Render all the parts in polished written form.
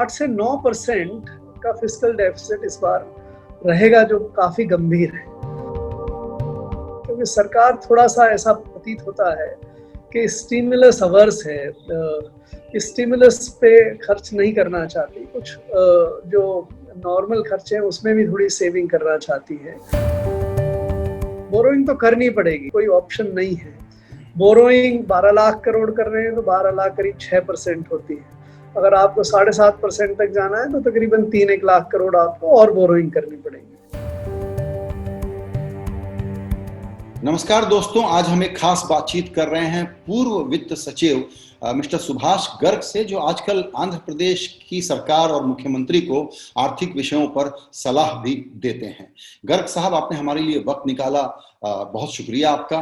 8 से 9% का fiscal deficit इस बार रहेगा, जो काफी गंभीर है, क्योंकि सरकार थोड़ा सा ऐसा प्रतीत होता है कि स्टिमुलस अवर्स है, स्टिमुलस पे खर्च नहीं करना चाहती, कुछ जो नॉर्मल खर्चे हैं उसमें भी थोड़ी सेविंग करना चाहती है। बोरोइंग तो करनी पड़ेगी, कोई ऑप्शन नहीं है। बोरोइंग 12 लाख करोड़ कर रहे हैं तो 12 लाख करीब 6% होती है। अगर आपको 7.5% तक जाना है तो तकरीबन 3-1 लाख करोड़ आपको और बोरोइंग करनी पड़ेगी। नमस्कार दोस्तों, आज हम एक खास बातचीत कर रहे हैं पूर्व वित्त सचिव मिस्टर सुभाष गर्ग से, जो आजकल आंध्र प्रदेश की सरकार और मुख्यमंत्री को आर्थिक विषयों पर सलाह भी देते हैं। गर्ग साहब, आपने हमारे लिए वक्त निकाला, बहुत शुक्रिया आपका।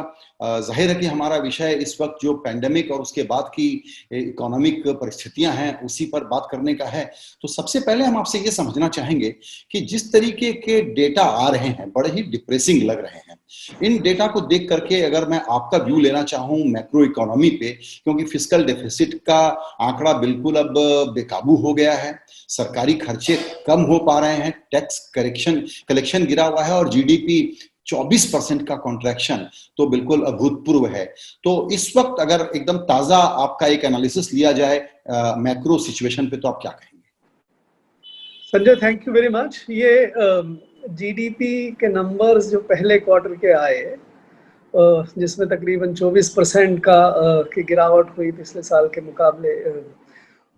जाहिर है कि हमारा विषय इस वक्त जो पैंडेमिक और उसके बाद की इकोनॉमिक परिस्थितियां हैं उसी पर बात करने का है। तो सबसे पहले हम आपसे ये समझना चाहेंगे कि जिस तरीके के डेटा आ रहे हैं बड़े ही डिप्रेसिंग लग रहे हैं। इन डेटा को देख करके अगर मैं आपका व्यू लेना चाहूं मैक्रो इकोनॉमी पे, क्योंकि फिस्कल डेफिसिट का आंकड़ा बिल्कुल अब बेकाबू हो गया है, सरकारी खर्चे कम हो पा रहे हैं, टैक्स कलेक्शन गिरा हुआ है और जीडीपी 24% का कॉन्ट्रैक्शन तो बिल्कुल अभूतपूर्व है। तो इस वक्त अगर एकदम ताजा आपका एक एनालिसिस लिया जाए मैक्रो सिचुएशन पे, तो आप क्या कहेंगे? Sanjay, thank you very much. ये जीडीपी के नंबर्स जो पहले क्वार्टर के आए, जिसमें तकरीबन 24% की गिरावट हुई पिछले साल के मुकाबले,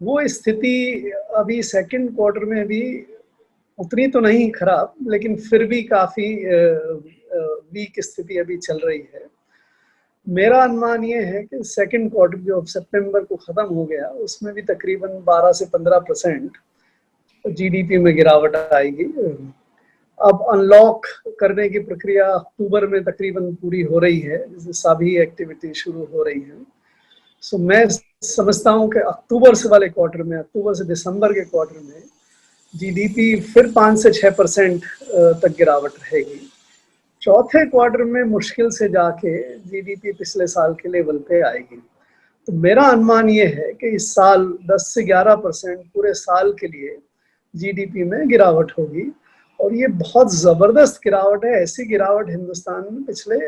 वो स्थिति अभी सेकंड क्वार्टर में भी उतनी तो नहीं खराब, लेकिन फिर भी काफ़ी वीक स्थिति अभी चल रही है। मेरा अनुमान ये है कि सेकंड क्वार्टर जो सितंबर को ख़त्म हो गया उसमें भी तकरीबन 12 से 15% जीडीपी में गिरावट आएगी। अब अनलॉक करने की प्रक्रिया अक्टूबर में तकरीबन पूरी हो रही है, जिससे सभी एक्टिविटी शुरू हो रही हैं। सो मैं समझता हूँ कि अक्टूबर से दिसंबर के क्वार्टर में जीडीपी फिर 5 से 6% तक गिरावट रहेगी। चौथे क्वार्टर में मुश्किल से जाके जीडीपी पिछले साल के लेवल पे आएगी। तो मेरा अनुमान ये है कि इस साल 10 से 11% पूरे साल के लिए जीडीपी में गिरावट होगी, और ये बहुत ज़बरदस्त गिरावट है। ऐसी गिरावट हिंदुस्तान में पिछले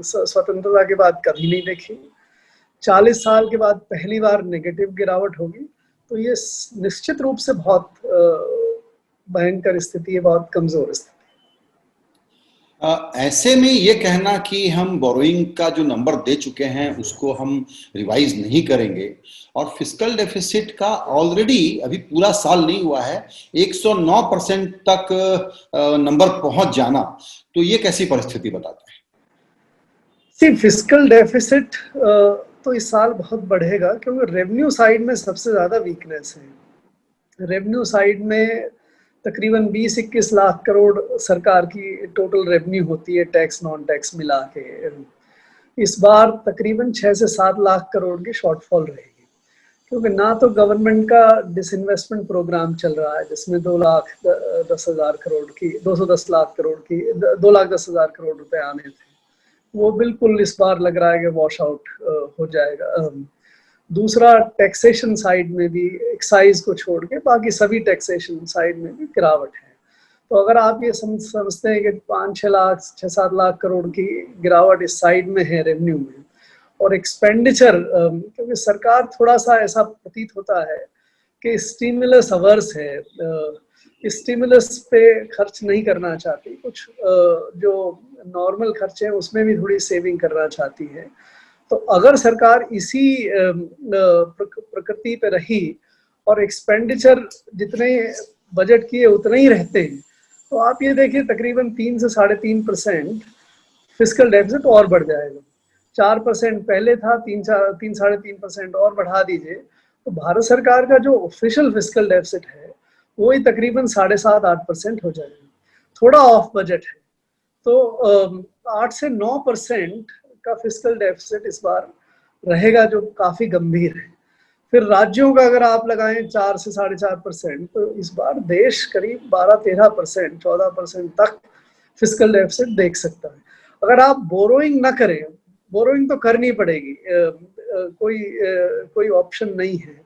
स्वतंत्रता के बाद कभी नहीं देखी। 40 साल के बाद पहली बार नेगेटिव गिरावट होगी। तो ये निश्चित रूप से बहुत भयंकर स्थिति है, बहुत कमज़ोर स्थिति। ऐसे में ये कहना कि हम बोरोइंग का जो नंबर दे चुके हैं उसको हम रिवाइज नहीं करेंगे और फिस्कल डेफिसिट का ऑलरेडी अभी पूरा साल नहीं हुआ है 109% तक नंबर पहुंच जाना, तो ये कैसी परिस्थिति बताता है? फिस्कल डेफिसिट तो इस साल बहुत बढ़ेगा, क्योंकि रेवेन्यू साइड में सबसे ज़्यादा वीकनेस है। रेवेन्यू साइड में तकरीबन 20-21 लाख करोड़ सरकार की टोटल रेवेन्यू होती है, टैक्स नॉन टैक्स मिला के। इस बार तकरीबन 6 से 7 लाख करोड़ की शॉर्टफॉल रहेगी, क्योंकि ना तो गवर्नमेंट का डिसइन्वेस्टमेंट प्रोग्राम चल रहा है, जिसमें 210 लाख करोड़ रुपए आने थे, वो बिल्कुल इस बार लग रहा है कि वॉश आउट हो जाएगा। दूसरा, टैक्सेशन साइड में भी एक्साइज को छोड़ के बाकी सभी टैक्सेशन साइड में भी गिरावट है। तो अगर आप ये समझते हैं कि 6-7 लाख करोड़ की गिरावट इस साइड में है रेवेन्यू में, और एक्सपेंडिचर, क्योंकि सरकार थोड़ा सा ऐसा प्रतीत होता है कि स्टिमुलस अवर्स है, स्टिमुलस पे खर्च नहीं करना चाहती, कुछ जो नॉर्मल खर्चे हैं उसमें भी थोड़ी सेविंग करना चाहती है। तो अगर सरकार इसी प्रकृति पे रही और एक्सपेंडिचर जितने बजट किए उतने ही रहते हैं, तो आप ये देखिए तकरीबन 3 से 3.5% फिस्कल डेफिसिट और बढ़ जाएगा। 4% पहले था, 3-3.5% और बढ़ा दीजिए, तो भारत सरकार का जो ऑफिशियल फिस्कल डेफिसिट है वही तकरीबन 7.5-8% हो जाएगा। थोड़ा ऑफ बजट है। तो 8 से 9% का फिस्कल डेफिसिट इस बार रहेगा, जो काफ़ी गंभीर है। फिर राज्यों का अगर आप लगाएं 4 से 4.5%, तो इस बार देश करीब 12-13%, 14% तक फिस्कल डेफिसिट देख सकता है। अगर आप बोरोइंग ना करें, बोरोइंग तो करनी पड़ेगी, कोई ऑप्शन नहीं है।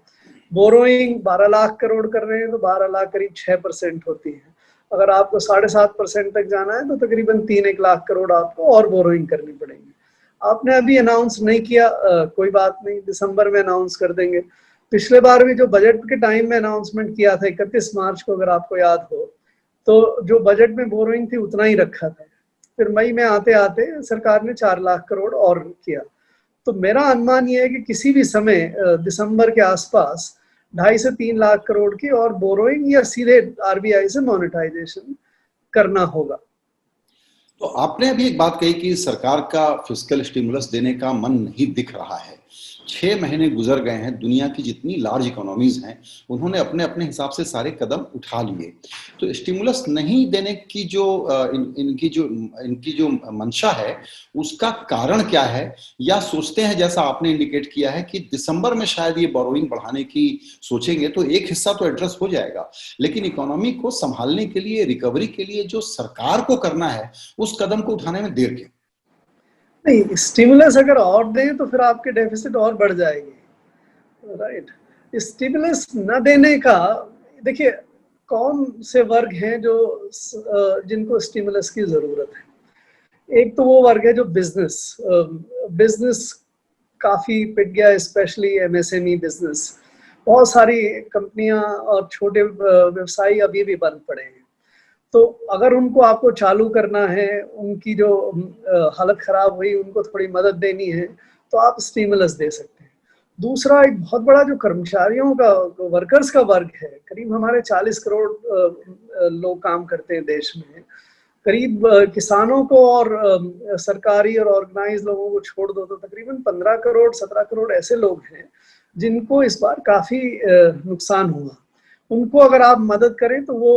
बोरोइंग 12 लाख करोड़ कर रहे हैं तो 12 लाख करीब 6% होती है। अगर आपको 7.5% तक जाना है तो तकरीबन 3-1 लाख करोड़ आपको और बोरोइंग करनी पड़ेगी। आपने अभी अनाउंस नहीं किया, कोई बात नहीं, दिसंबर में अनाउंस कर देंगे। पिछले बार भी जो बजट के टाइम में अनाउंसमेंट किया था 31 मार्च को, अगर आपको याद हो, तो जो बजट में बोरोइंग थी उतना ही रखा था। फिर मई में आते आते सरकार ने 4 लाख करोड़ और किया। तो मेरा अनुमान ये है कि किसी भी समय दिसंबर के आसपास 2.5 से 3 लाख करोड़ की और बोरोइंग या सीधे आरबीआई से मोनेटाइजेशन करना होगा। तो आपने अभी एक बात कही कि सरकार का फिस्कल स्टिमुलस देने का मन नहीं दिख रहा है। 6 महीने गुजर गए हैं, दुनिया की जितनी लार्ज इकोनॉमीज हैं उन्होंने अपने अपने हिसाब से सारे कदम उठा लिए। तो स्टिमुलस नहीं देने की जो इनकी जो मंशा है उसका कारण क्या है? या सोचते हैं जैसा आपने इंडिकेट किया है कि दिसंबर में शायद ये बोरोइंग बढ़ाने की सोचेंगे तो एक हिस्सा तो एड्रेस हो जाएगा, लेकिन इकोनॉमी को संभालने के लिए, रिकवरी के लिए जो सरकार को करना है उस कदम को उठाने में देर क्यों? नहीं, स्टिमुलस अगर और दें तो फिर आपके डेफिसिट और बढ़ जाएगी, राइट। स्टिमुलस न देने का, देखिए कौन से वर्ग हैं जो जिनको स्टिमुलस की जरूरत है। एक तो वो वर्ग है जो बिजनेस काफी पिट गया, स्पेशली एमएसएमई बिजनेस। बहुत सारी कंपनियां और छोटे व्यवसायी अभी भी बंद पड़े हैं। तो अगर उनको आपको चालू करना है, उनकी जो हालत खराब हुई उनको थोड़ी मदद देनी है, तो आप स्टिमुलस दे सकते हैं। दूसरा, एक बहुत बड़ा जो कर्मचारियों का, वर्कर्स का वर्ग है, करीब हमारे 40 करोड़ लोग काम करते हैं देश में। करीब किसानों को और सरकारी और ऑर्गेनाइज लोगों को छोड़ दो तो तकरीबन 15 करोड़ 17 करोड़ ऐसे लोग हैं जिनको इस बार काफी नुकसान हुआ। उनको अगर आप मदद करें तो वो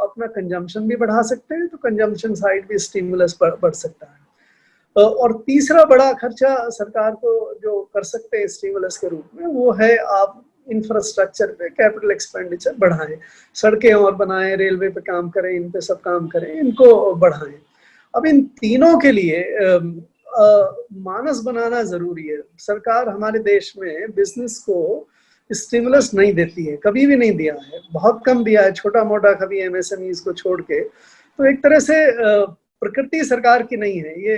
अपना कंजम्पशन भी बढ़ा सकते हैं, तो कंजम्पशन साइड भी स्टिमुलस बढ़ सकता है। और तीसरा बड़ा खर्चा सरकार को जो कर सकते हैं स्टिमुलस के रूप में, वो है आप इंफ्रास्ट्रक्चर पे कैपिटल एक्सपेंडिचर बढ़ाएं, सड़कें और बनाएं, रेलवे पे काम करें, इन पे सब काम करें, इनको बढ़ाएं। अब इन तीनों के लिए मानस बनाना जरूरी है। सरकार हमारे देश में बिजनेस को स्टिमुलस नहीं देती है, कभी भी नहीं दिया है, बहुत कम दिया है, छोटा मोटा कभी एमएसएमईज को छोड़ के। तो एक तरह से प्रकृति सरकार की नहीं है ये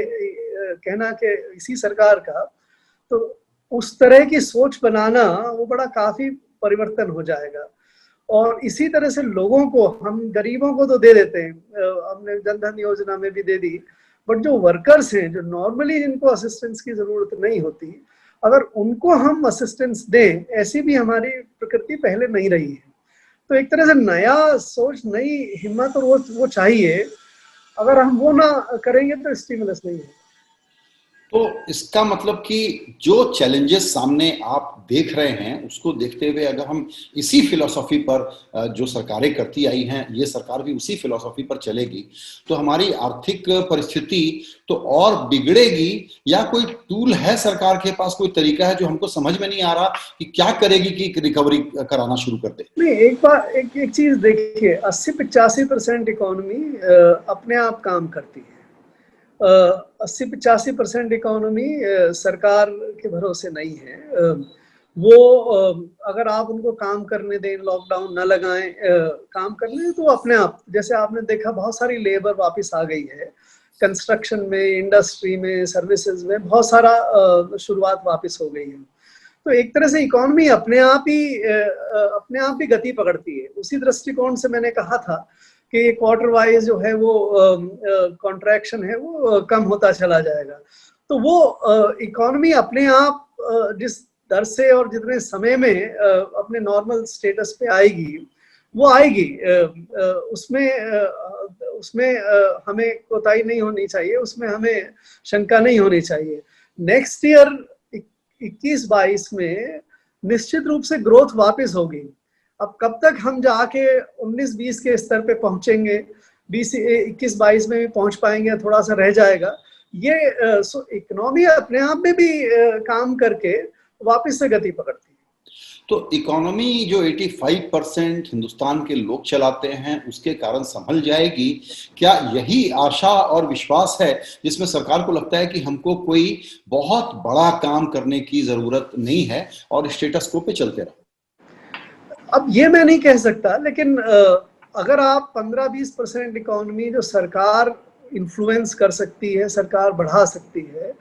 कहना कि इसी सरकार का, तो उस तरह की सोच बनाना वो बड़ा काफी परिवर्तन हो जाएगा। और इसी तरह से लोगों को, हम गरीबों को तो दे देते हैं, हमने जनधन योजना में भी दे दी, बट जो वर्कर्स हैं, जो नॉर्मली जिनको असिस्टेंस की जरूरत नहीं होती, अगर उनको हम असिस्टेंस दें, ऐसी भी हमारी प्रकृति पहले नहीं रही है। तो एक तरह से नया सोच, नई हिम्मत और वो चाहिए। अगर हम वो ना करेंगे तो स्टिमुलस नहीं है। तो इसका मतलब कि जो चैलेंजेस सामने आप देख रहे हैं उसको देखते हुए अगर हम इसी फिलॉसफी पर जो सरकारें करती आई हैं, ये सरकार भी उसी फिलॉसफी पर चलेगी तो हमारी आर्थिक परिस्थिति तो और बिगड़ेगी। या कोई टूल है सरकार के पास, कोई तरीका है जो हमको समझ में नहीं आ रहा कि क्या करेगी कि रिकवरी कराना शुरू कर दे? नहीं, एक चीज देखिए, 80-85% इकोनॉमी अपने आप काम करती है। 80-85% इकोनॉमी सरकार के भरोसे नहीं है। वो अगर आप उनको काम करने दें, लॉकडाउन न लगाएं, काम करने दें, तो अपने आप, जैसे आपने देखा बहुत सारी लेबर वापस आ गई है, कंस्ट्रक्शन में, इंडस्ट्री में, सर्विसेज में बहुत सारा शुरुआत वापस हो गई है। तो एक तरह से इकोनॉमी अपने आप ही गति पकड़ती है। उसी दृष्टिकोण से मैंने कहा था कि क्वार्टर वाइज जो है वो कॉन्ट्रैक्शन है वो कम होता चला जाएगा। तो वो इकोनॉमी अपने आप जिस दर से और जितने समय में अपने नॉर्मल स्टेटस पे आएगी, वो आएगी। उसमें हमें कोताही नहीं होनी चाहिए, उसमें हमें शंका नहीं होनी चाहिए। नेक्स्ट ईयर 21-22 में निश्चित रूप से ग्रोथ वापस होगी। अब कब तक हम जाके 19-20 के स्तर पे पहुंचेंगे, 21-22 में भी पहुंच पाएंगे, थोड़ा सा रह जाएगा। ये इकोनॉमी अपने आप में भी काम करके वापस से गति पकड़ती है। तो इकोनॉमी जो 85% हिंदुस्तान के लोग चलाते हैं उसके कारण संभल जाएगी, क्या यही आशा और विश्वास है जिसमें सरकार को लगता है कि हमको कोई बहुत बड़ा काम करने की जरूरत नहीं है और स्टेटस को पे चलते रहो? अब ये मैं नहीं कह सकता, लेकिन अगर आप 15-20% इकोनॉमी जो सरकार इन्फ्लुएंस कर सकती है, सरकार बढ़ा सकती है,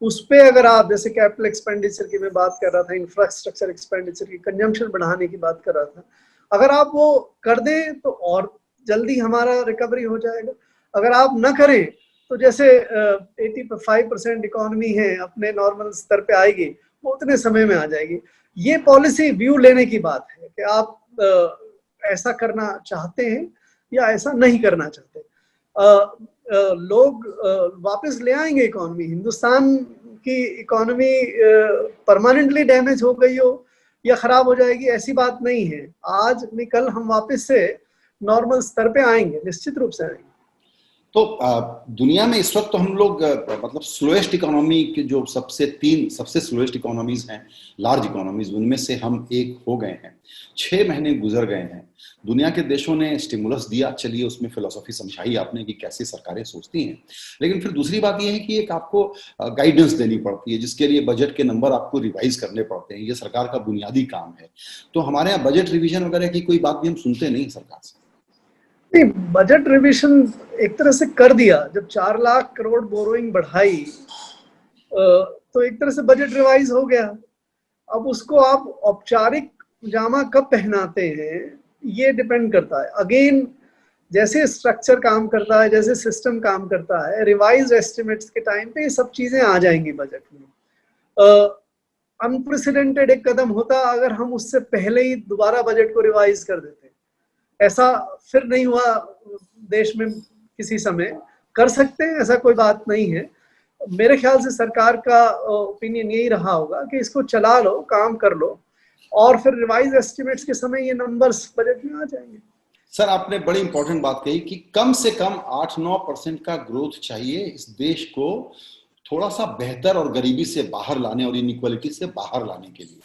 उस पे अगर आप, जैसे कैपिटल एक्सपेंडिचर की मैं बात कर रहा था, इंफ्रास्ट्रक्चर एक्सपेंडिचर की, कंजम्पशन बढ़ाने की बात कर रहा था, अगर आप वो कर दें तो और जल्दी हमारा रिकवरी हो जाएगा। अगर आप ना करें तो जैसे 85% इकोनॉमी है अपने नॉर्मल स्तर पे आएगी, वो उतने समय में आ जाएगी। ये पॉलिसी व्यू लेने की बात है कि आप ऐसा करना चाहते हैं या ऐसा नहीं करना चाहते। लोग वापस ले आएंगे इकोनॉमी। हिंदुस्तान की इकोनॉमी परमानेंटली डैमेज हो गई हो या खराब हो जाएगी, ऐसी बात नहीं है। आज नहीं कल हम वापस से नॉर्मल स्तर पे आएंगे, निश्चित रूप से आएंगे। तो दुनिया में इस वक्त तो हम लोग मतलब स्लोएस्ट इकोनॉमी के जो सबसे स्लोएस्ट इकोनॉमीज हैं, लार्ज इकोनॉमीज, उनमें से हम एक हो गए हैं। 6 महीने गुजर गए हैं, दुनिया के देशों ने स्टिमुलस दिया, चलिए उसमें फिलोसॉफी समझाई आपने कि कैसे सरकारें सोचती हैं, लेकिन फिर दूसरी बात यह है कि एक आपको गाइडेंस देनी पड़ती है, जिसके लिए बजट के नंबर आपको रिवाइज करने पड़ते हैं। ये सरकार का बुनियादी काम है। तो हमारे यहाँ बजट रिविजन वगैरह की कोई बात भी हम सुनते नहीं सरकार से। नहीं, बजट रिविजन एक तरह से कर दिया। जब 4 लाख करोड़ बोरोइंग बढ़ाई तो एक तरह से बजट रिवाइज हो गया। अब उसको आप औपचारिक जामा कब पहनाते हैं, ये डिपेंड करता है। अगेन, जैसे स्ट्रक्चर काम करता है, जैसे सिस्टम काम करता है, रिवाइज एस्टिमेट्स के टाइम पे ये सब चीजें आ जाएंगी बजट में। अनप्रेसिडेंटेड एक कदम होता अगर हम उससे पहले ही दोबारा बजट को रिवाइज कर देते। ऐसा फिर नहीं हुआ देश में किसी समय। कर सकते हैं, ऐसा कोई बात नहीं है। मेरे ख्याल से सरकार का ओपिनियन यही रहा होगा कि इसको चला लो, काम कर लो, और फिर रिवाइज एस्टिमेट्स के समय ये नंबर्स बजट में आ जाएंगे। सर, आपने बड़ी इंपॉर्टेंट बात कही कि कम से कम 8-9% का ग्रोथ चाहिए इस देश को थोड़ा सा बेहतर और गरीबी से बाहर लाने और इनइक्वालिटी से बाहर लाने के लिए।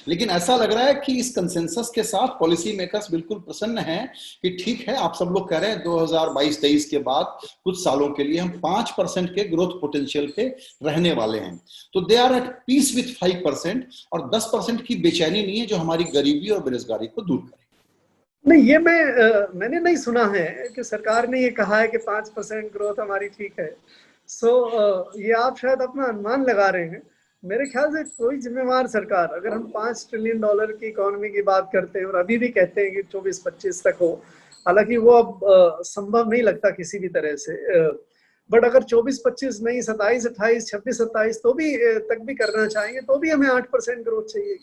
लेकिन ऐसा लग रहा है कि इस कंसेंसस के साथ पॉलिसी मेकर्स बिल्कुल प्रसन्न हैं कि ठीक है, आप सब लोग कह रहे हैं 2022-23 के बाद कुछ सालों के लिए हम 5% के ग्रोथ पोटेंशियल पे रहने वाले हैं। तो they are at peace with 5%, और 10% की बेचैनी नहीं है जो हमारी गरीबी और बेरोजगारी को दूर करे। नहीं, ये मैंने नहीं सुना है कि सरकार ने ये कहा है कि 5% ग्रोथ हमारी ठीक है। ये आप शायद अपना अनुमान लगा रहे हैं। मेरे ख्याल से कोई जिम्मेवार सरकार, अगर हम $5 ट्रिलियन की इकोनॉमी की बात करते हैं और अभी भी कहते हैं कि 24-25 तक हो, हालांकि वो अब संभव नहीं लगता किसी भी तरह से, बट अगर 24-25 नहीं, 27-28, 26-27 तो भी तक भी करना चाहेंगे तो भी हमें 8% ग्रोथ चाहिए।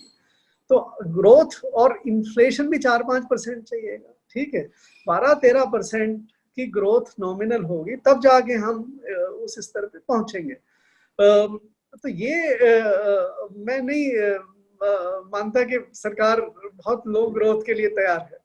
तो ग्रोथ और इन्फ्लेशन भी 4-5% चाहिएगा। ठीक है, 12-13% की ग्रोथ नॉमिनल होगी, तब जाके हम उस स्तर पे पहुंचेंगे। तो ये मैं नहीं मानता कि सरकार बहुत लो ग्रोथ के लिए तैयार है।